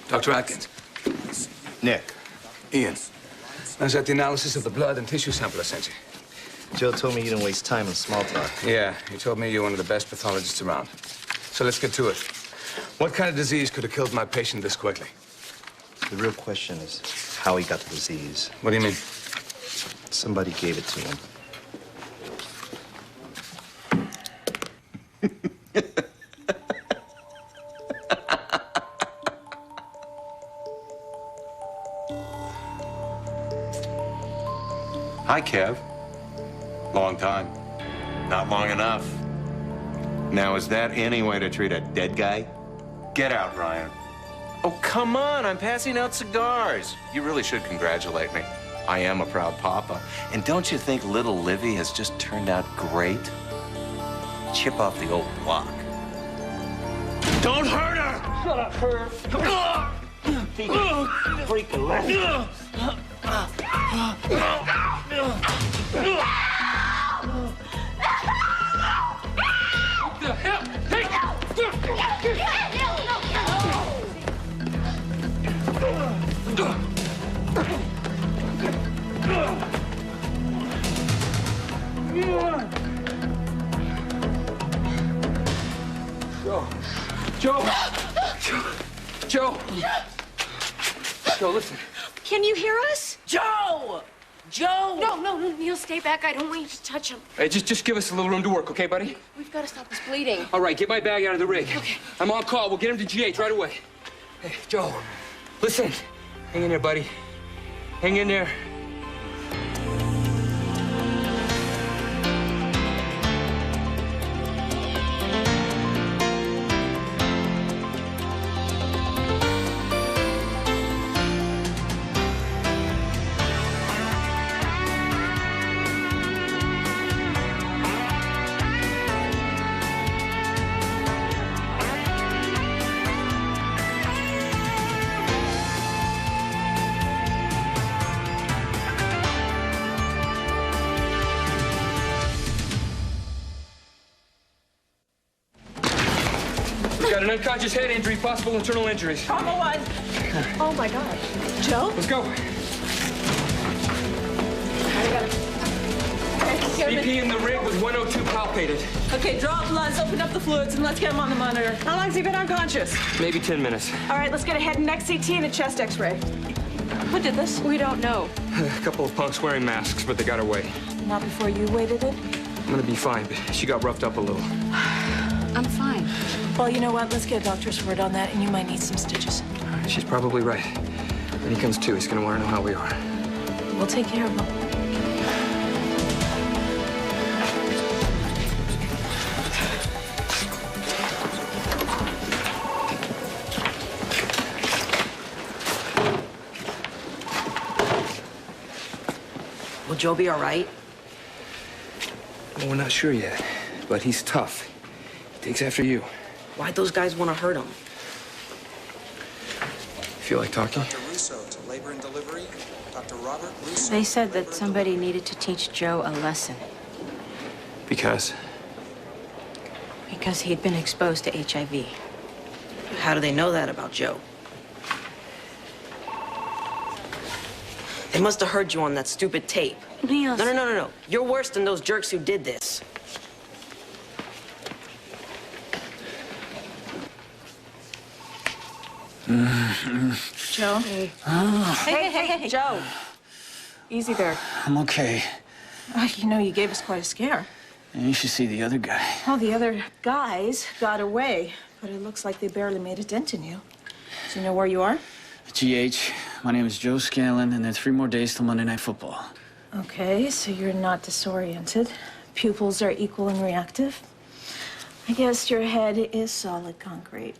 Dr. Atkins. Nick. Ian. How's that the analysis of the blood and tissue sample I sent you? Joe told me you didn't waste time in small talk. Yeah, he told me you're one of the best pathologists around. So let's get to it. What kind of disease could have killed my patient this quickly? The real question is how he got the disease. What do you mean? Somebody gave it to him. Hi, Kev. Long time. Not long enough. Now, is that any way to treat a dead guy? Get out, Ryan. Oh, come on. I'm passing out cigars. You really should congratulate me. I am a proud papa. And don't you think little Livy has just turned out great? Chip off the old block. Don't hurt her! Shut up, Herb. Freaking left. What the hell? Hey! Joe, listen. Can you hear us? Joe! Joe! No, Neil, stay back. I don't want you to touch him. Hey, just give us a little room to work, okay, buddy? We've got to stop this bleeding. All right, get my bag out of the rig. Okay. I'm on call. We'll get him to GH right away. Hey, Joe, listen. Hang in there, buddy. Hang in there. Got an unconscious head injury, possible internal injuries. Trauma 1. Oh, my gosh. Joe? Let's go. BP in the rig was 102 palpated. Okay, draw bloods, open up the fluids, and let's get him on the monitor. How long's he been unconscious? Maybe 10 minutes. All right, let's get a head and neck CT and a chest x-ray. Who did this? We don't know. A couple of punks wearing masks, but they got away. Not before you waited it? I'm gonna be fine, but she got roughed up a little. I'm fine. Well, you know what? Let's get a doctor's word on that, and you might need some stitches. She's probably right. When he comes to, he's gonna want to know how we are. We'll take care of him. Will Joe be all right? Well, we're not sure yet, but he's tough. He takes after you. Why'd those guys want to hurt him? Feel like talking? Dr. Russo to labor and delivery. Dr. Robert Russo. They said that somebody needed to teach Joe a lesson Because? because he'd been exposed to HIV. How do they know that about Joe? They must have heard you on that stupid tape. Neil. No. You're worse than those jerks who did this. Joe? Hey, Joe. Easy there. I'm okay. You know, you gave us quite a scare. You should see the other guy. Well, the other guys got away, but it looks like they barely made a dent in you. Do you know where you are? GH, my name is Joe Scanlon, and there are 3 more days till Monday Night Football. Okay, so you're not disoriented. Pupils are equal and reactive. I guess your head is solid concrete.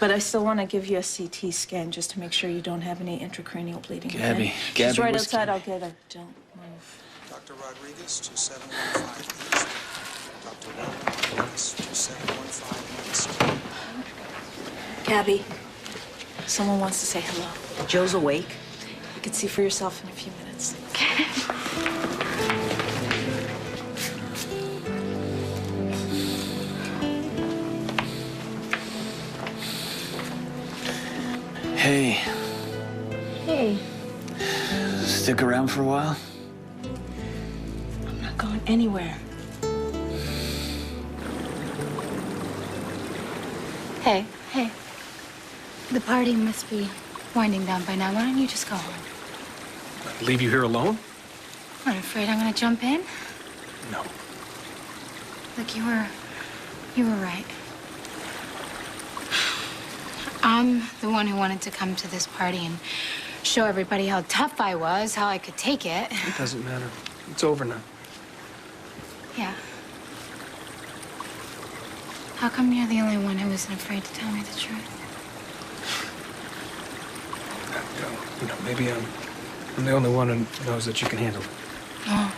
But I still want to give you a CT scan just to make sure you don't have any intracranial bleeding. Gabby, okay? Gabby, She's right where's outside. Gabby? I'll get her. Don't move. Dr. Rodriguez, 2715 East. Dr. Rodriguez, 2715 East. Gabby, someone wants to say hello. Joe's awake. You can see for yourself in a few minutes. Hey, Hey, stick around for a while? I'm not going anywhere. Hey, Hey, the party must be winding down by now. Why don't you just go home? Leave you here alone? I'm afraid I'm gonna jump in. No. Look, you were right. I'm the one who wanted to come to this party and show everybody how tough I was, how I could take it. It doesn't matter. It's over now. Yeah. How come you're the only one who isn't afraid to tell me the truth? Maybe I'm the only one who knows that you can handle it. Oh,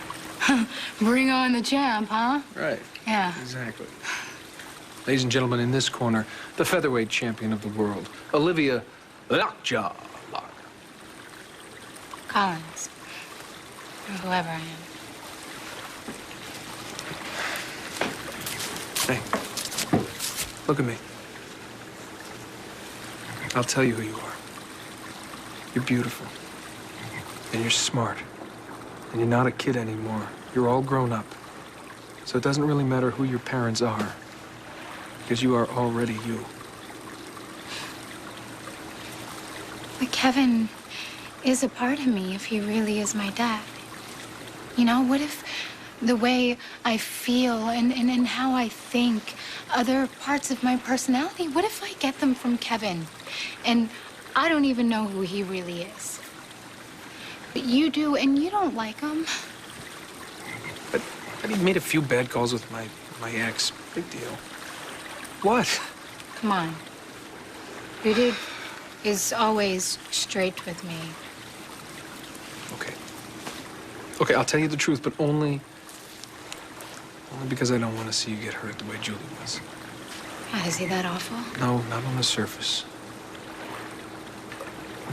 bring on the champ, huh? Right. Yeah. Exactly. Ladies and gentlemen, in this corner, the featherweight champion of the world, Olivia Lockjaw. Collins. Or whoever I am. Hey, look at me. I'll tell you who you are. You're beautiful. And you're smart. And you're not a kid anymore. You're all grown up. So it doesn't really matter who your parents are. Because you are already you. But Kevin is a part of me if he really is my dad. You know, what if the way I feel and how I think, other parts of my personality, what if I get them from Kevin? And I don't even know who he really is. But you do, and you don't like him. But he made a few bad calls with my ex. Big deal. What? Come on. Your dude is always straight with me. Okay. Okay, I'll tell you the truth, but only because I don't want to see you get hurt the way Julie was. God, is he that awful? No, not on the surface.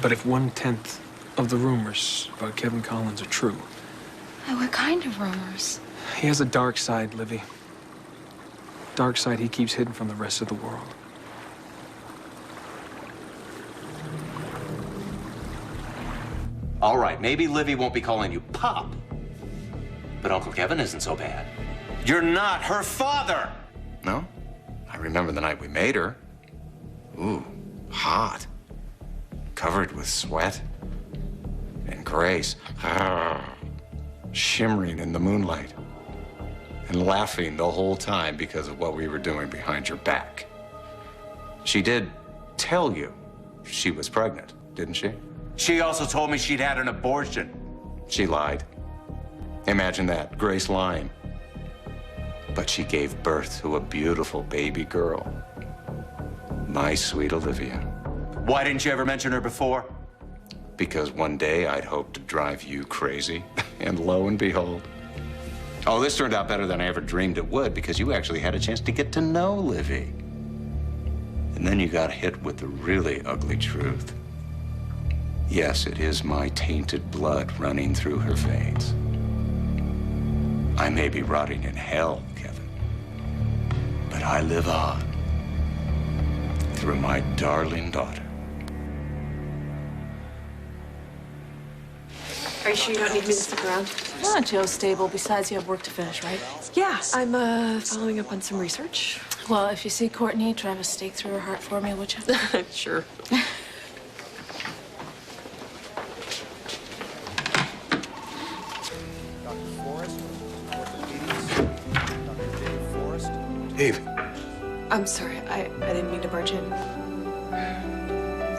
But if 1/10 of the rumors about Kevin Collins are true. Oh, what kind of rumors? He has a dark side, Livy. Dark side he keeps hidden from the rest of the world. All right, maybe Livy won't be calling you Pop. But Uncle Kevin isn't so bad. You're not her father! No? I remember the night we made her. Ooh, hot. Covered with sweat. And grace. Shimmering in the moonlight. And laughing the whole time because of what we were doing behind your back. She did tell you she was pregnant, didn't she? She also told me she'd had an abortion. She lied. Imagine that, Grace lying. But she gave birth to a beautiful baby girl. My sweet Olivia. Why didn't you ever mention her before? Because one day I'd hoped to drive you crazy, and lo and behold. Oh, this turned out better than I ever dreamed it would, because you actually had a chance to get to know Livy. And then you got hit with the really ugly truth. Yes, it is my tainted blood running through her veins. I may be rotting in hell, Kevin, but I live on through my darling daughter. Are you sure you don't need me to stick around? oh, Joe's stable. Besides, you have work to finish, right? Yeah, I'm following up on some research. Well, if you see Courtney, drive a stake through her heart for me, would you? Sure. Eve. I'm sorry, I didn't mean to barge in.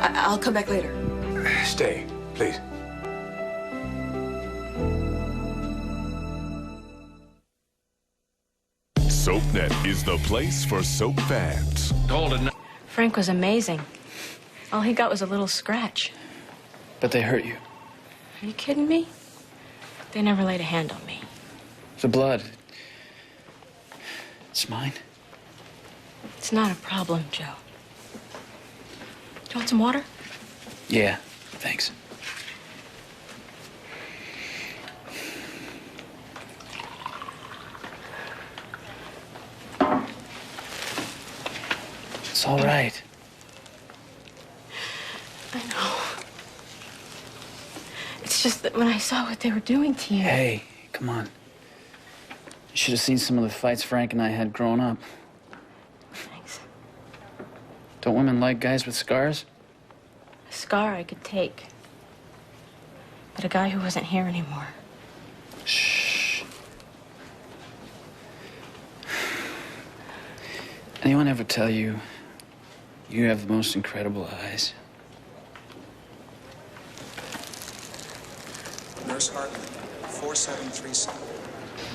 I'll come back later. Stay, please. SoapNet is the place for soap fans. Frank was amazing. All he got was a little scratch. But they hurt you. Are you kidding me? They never laid a hand on me. The blood. It's mine. It's not a problem, Joe. Do you want some water? Yeah, thanks. It's all right. I know. It's just that when I saw what they were doing to you... Hey, come on. You should have seen some of the fights Frank and I had growing up. Thanks. Don't women like guys with scars? A scar I could take. But a guy who wasn't here anymore. Shh. Anyone ever tell you you have the most incredible eyes? Nurse Hartman, 4737.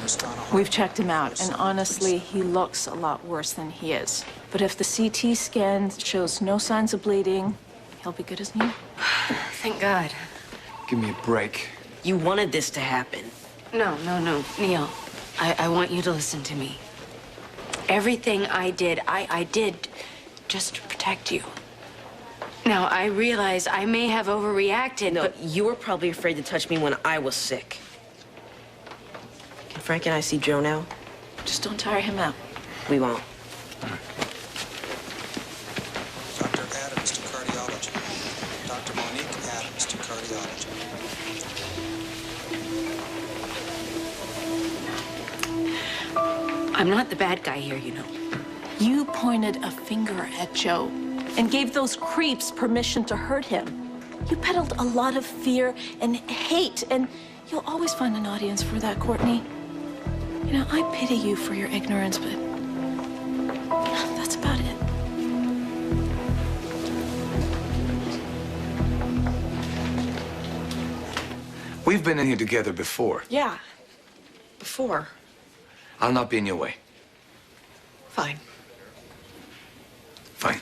Nurse Donna Hartman. We've checked him out, and honestly, he looks a lot worse than he is. But if the CT scan shows no signs of bleeding, he'll be good as new. Thank God. Give me a break. You wanted this to happen. No, Neil. I want you to listen to me. Everything I did, I did just to protect you. Now, I realize I may have overreacted, No, but... you were probably afraid to touch me when I was sick. Can Frank and I see Joe now? Just don't tire him out. We won't. Dr. Adams to cardiology. Dr. Monique Adams to cardiology. I'm not the bad guy here, you know. You pointed a finger at Joe and gave those creeps permission to hurt him. You peddled a lot of fear and hate, and you'll always find an audience for that, Courtney. You know, I pity you for your ignorance, but that's about it. We've been in here together before. Yeah. Before. I'll not be in your way. Fine. Fine.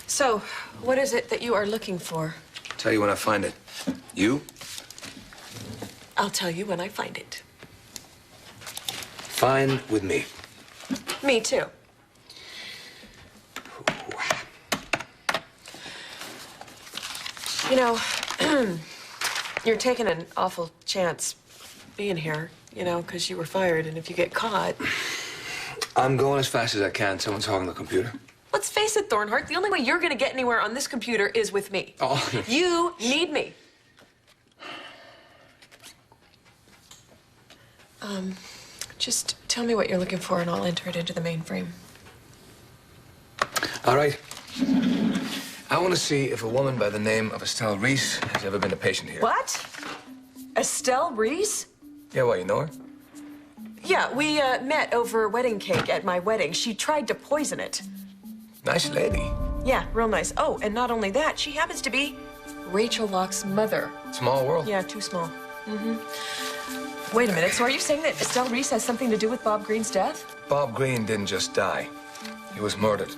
So, what is it that you are looking for? Tell you when I find it. You? I'll tell you when I find it. Fine with me. Me too. You know, you're taking an awful chance being here, you know, because you were fired, and if you get caught... I'm going as fast as I can. Someone's hogging the computer. Let's face it, Thornhart, the only way you're going to get anywhere on this computer is with me. Oh. You need me. Just tell me what you're looking for, and I'll enter it into the mainframe. All right. I want to see if a woman by the name of Estelle Reese has ever been a patient here. What? Estelle Reese? Yeah, well, you know her? Yeah, we met over wedding cake at my wedding. She tried to poison it. Nice lady. Yeah, real nice. Oh, and not only that, she happens to be Rachel Locke's mother. Small world. Yeah, too small. Wait a minute, so are you saying that Estelle Reese has something to do with Bob Green's death? Bob Green didn't just die. He was murdered.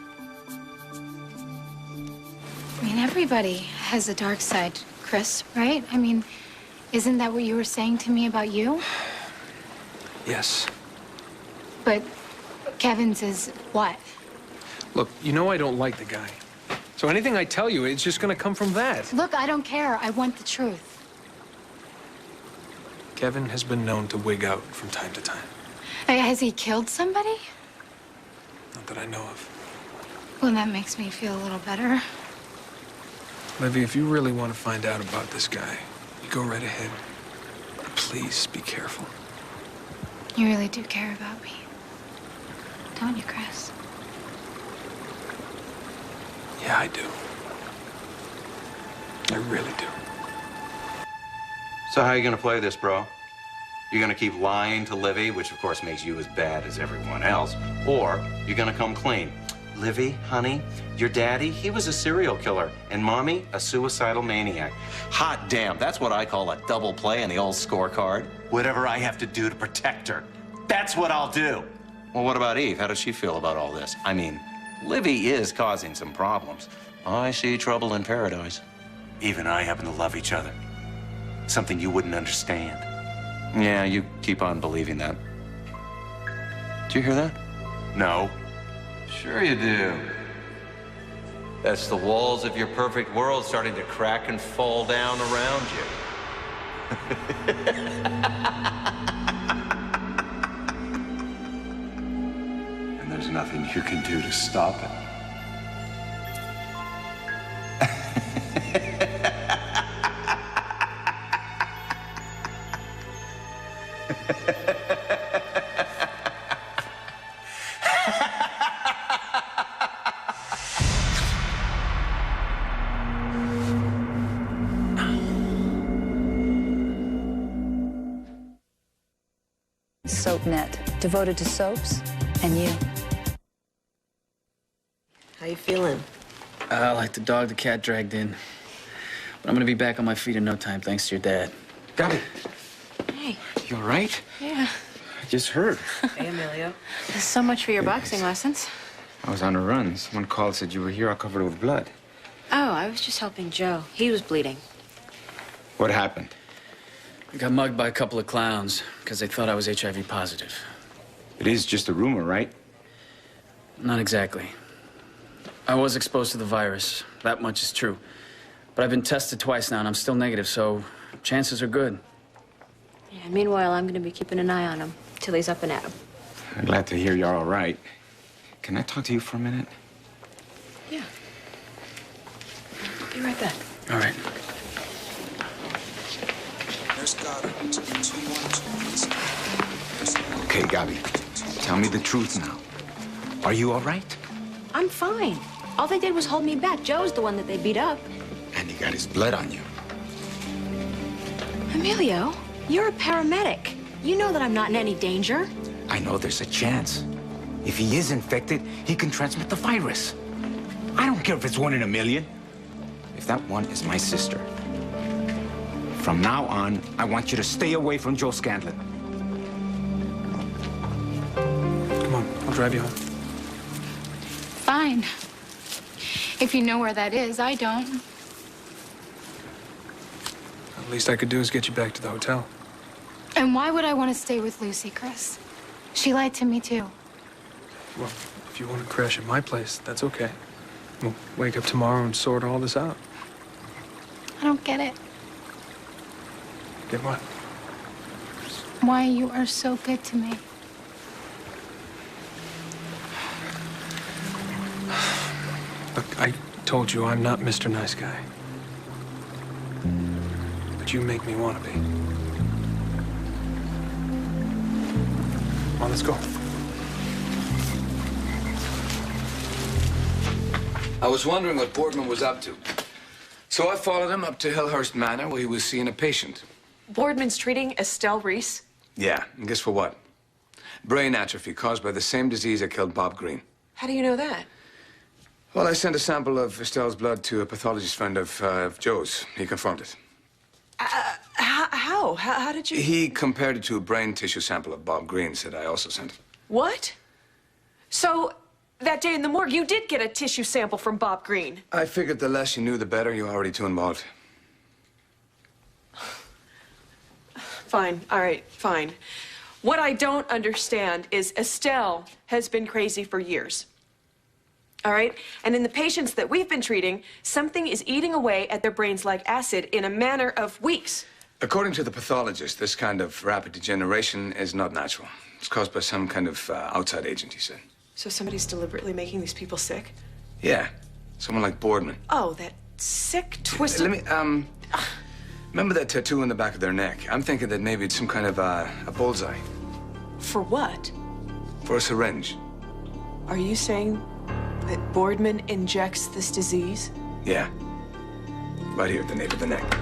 I mean, everybody has a dark side, Chris, right? I mean, isn't that what you were saying to me about you? Yes. But Kevin's is what? Look, you know I don't like the guy. So anything I tell you, it's just gonna come from that. Look, I don't care. I want the truth. Kevin has been known to wig out from time to time. Has he killed somebody? Not that I know of. Well, that makes me feel a little better. Livy, if you really want to find out about this guy, you go right ahead. But please be careful. You really do care about me, don't you, Chris? Yeah, I do. I really do. So how are you gonna play this, bro? You're gonna keep lying to Livy, which of course makes you as bad as everyone else, or you're gonna come clean. Livy, honey, your daddy, he was a serial killer, and mommy, a suicidal maniac. Hot damn, that's what I call a double play in the old scorecard. Whatever I have to do to protect her, that's what I'll do. Well, what about Eve? How does she feel about all this? I mean, Livy is causing some problems. I see trouble in paradise. Eve and I happen to love each other. Something you wouldn't understand. Yeah, you keep on believing that. Do you hear that? No. Sure you do. That's the walls of your perfect world starting to crack and fall down around you. And there's nothing you can do to stop it. SoapNet, devoted to soaps and you. How you feeling? Like the dog the cat dragged in. But I'm gonna be back on my feet in no time, thanks to your dad. Gabby, Hey. you all right? Yeah. I just heard. Hey, Emilio. So much for your boxing lessons. I was on a run. Someone called, said you were here all covered with blood. Oh, I was just helping Joe. He was bleeding. What happened? I got mugged by a couple of clowns because they thought I was HIV positive. It is just a rumor, right? Not exactly. I was exposed to the virus. That much is true. But I've been tested twice now, and I'm still negative, so chances are good. Yeah, meanwhile, I'm going to be keeping an eye on him till he's up and at him. I'm glad to hear you're all right. Can I talk to you for a minute? Yeah. Be right back. All right. Nurse Goddard, 212, please. Okay, Gabby, tell me the truth now. Are you all right? I'm fine. All they did was hold me back. Joe's the one that they beat up. And he got his blood on you. Emilio, you're a paramedic. You know that I'm not in any danger. I know there's a chance. If he is infected, he can transmit the virus. I don't care if it's 1 in a million. If that one is my sister. From now on, I want you to stay away from Joe Scanlon. Come on, I'll drive you home. Fine. If you know where that is, I don't. The least I could do is get you back to the hotel. And why would I want to stay with Lucy, Chris? She lied to me, too. Well, if you want to crash at my place, that's okay. We'll wake up tomorrow and sort all this out. I don't get it. Get what? Why you are so good to me. Look, I told you I'm not Mr. Nice Guy. But you make me want to be. Come on, let's go. I was wondering what Boardman was up to. So I followed him up to Hillhurst Manor where he was seeing a patient. Boardman's treating Estelle Reese. Yeah, and guess for what? Brain atrophy caused by the same disease that killed Bob Green. How do you know that? Well, I sent a sample of Estelle's blood to a pathologist friend of Joe's. He confirmed it. How? How did you... He compared it to a brain tissue sample of Bob Green's that I also sent. What? So, that day in the morgue, you did get a tissue sample from Bob Green. I figured the less you knew, the better. You're already too involved. Fine, all right, fine. What I don't understand is Estelle has been crazy for years. All right? And in the patients that we've been treating, something is eating away at their brains like acid in a matter of weeks. According to the pathologist, this kind of rapid degeneration is not natural. It's caused by some kind of outside agent, he said. So somebody's deliberately making these people sick? Yeah, someone like Boardman. Oh, that sick, twisted... Let me, remember that tattoo on the back of their neck? I'm thinking that maybe it's some kind of a bullseye. For what? For a syringe. Are you saying that Boardman injects this disease? Yeah. Right here at the nape of the neck.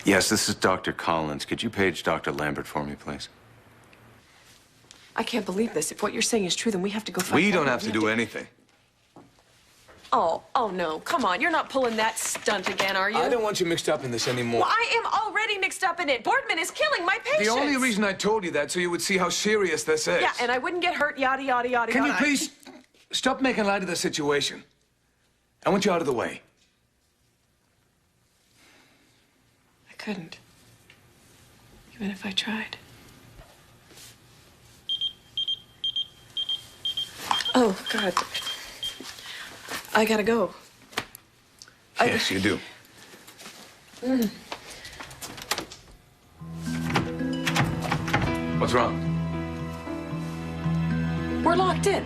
Yes, this is Dr. Collins. Could you page Dr. Lambert for me, please? I can't believe this. If what you're saying is true, then we have to go find We out. don't have to do anything. Oh no, come on. You're not pulling that stunt again, are you? I don't want you mixed up in this anymore. Well, I am already mixed up in it. Boardman is killing my patients. The only reason I told you that so you would see how serious this is. Yeah, and I wouldn't get hurt, yada, yada, yada, Can yada. you please stop making light of the situation? I want you out of the way. I couldn't. Even if I tried. Oh, God. I gotta go. Yes, you do. What's wrong? We're locked in.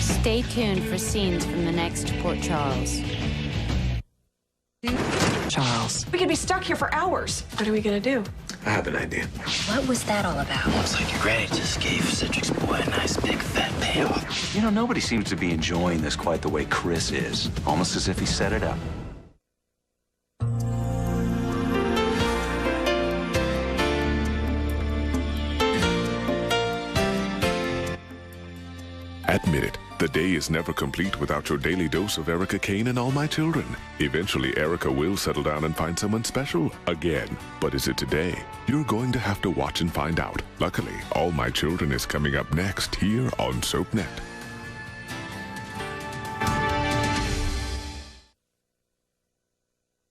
Stay tuned for scenes from the next Port Charles. Charles. We could be stuck here for hours. What are we gonna do? I have an idea. What was that all about? Looks like your granny just gave Cedric's boy a nice big fat payoff. You know, nobody seems to be enjoying this quite the way Chris is. Almost as if he set it up. Admit it, the day is never complete without your daily dose of Erica Kane and All My Children. Eventually, Erica will settle down and find someone special again. But is it today? You're going to have to watch and find out. Luckily, All My Children is coming up next here on SoapNet.